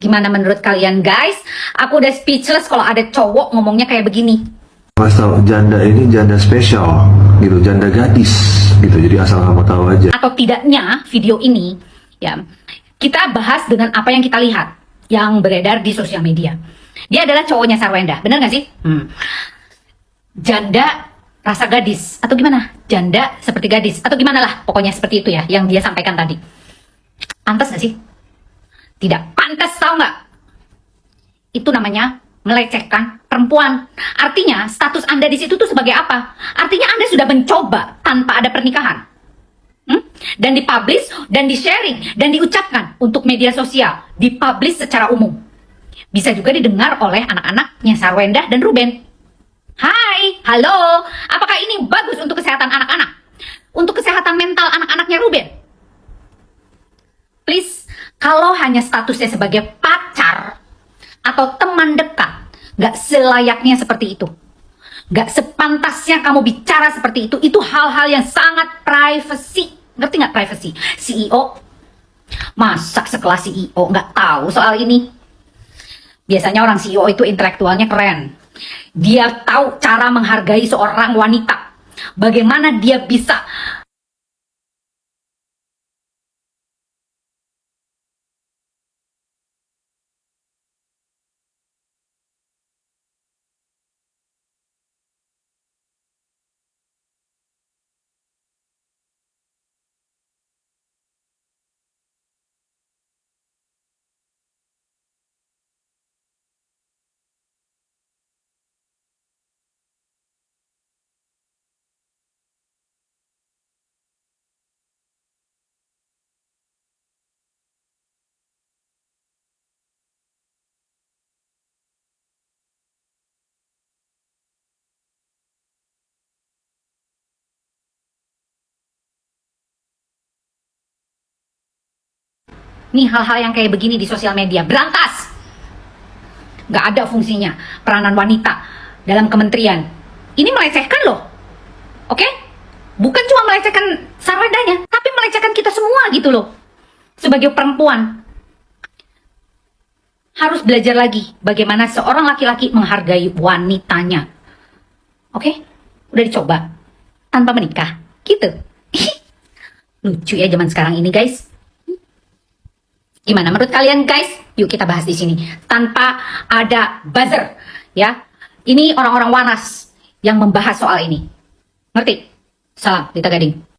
Gimana menurut kalian guys? Aku udah speechless kalau ada cowok ngomongnya kayak begini. Mas tahu janda ini janda spesial gitu, janda gadis gitu. Jadi asal kamu tahu aja. Atau tidaknya video ini ya kita bahas dengan apa yang kita lihat yang beredar di sosial media. Dia adalah cowoknya Sarwenda, bener gak sih? Janda rasa gadis atau gimana? Janda seperti gadis atau gimana lah, pokoknya seperti itu ya yang dia sampaikan tadi. Pantas gak sih? Tidak pantas, tahu nggak? Itu namanya melecehkan perempuan. Artinya status Anda di situ tuh sebagai apa? Artinya Anda sudah mencoba tanpa ada pernikahan. Dan dipublish, dan di-sharing, dan diucapkan untuk media sosial. Dipublish secara umum. Bisa juga didengar oleh anak-anaknya Sarwenda dan Ruben. Hai, halo. Apakah ini bagus untuk kesehatan anak-anak? Untuk kesehatan mental anak-anaknya Ruben? Please, kalau hanya statusnya sebagai pacar atau teman dekat, gak selayaknya seperti itu. Gak sepantasnya kamu bicara seperti itu. Itu hal-hal yang sangat privacy. Ngerti gak privacy? CEO? Masa sekelas CEO gak tahu soal ini? Biasanya orang CEO itu intelektualnya keren. Dia tahu cara menghargai seorang wanita. Bagaimana dia bisa nih hal-hal yang kayak begini di sosial media, berantas. Gak ada fungsinya peranan wanita dalam kementerian. Ini melecehkan loh. Oke? Bukan cuma melecehkan Sarwendanya, tapi melecehkan kita semua gitu loh. Sebagai perempuan, harus belajar lagi bagaimana seorang laki-laki menghargai wanitanya. Oke? Udah dicoba tanpa menikah gitu. Lucu ya zaman sekarang ini guys. Gimana menurut kalian guys? Yuk kita bahas di sini tanpa ada buzzer ya. Ini orang-orang waras yang membahas soal ini. Ngerti? Salam Dita Gading.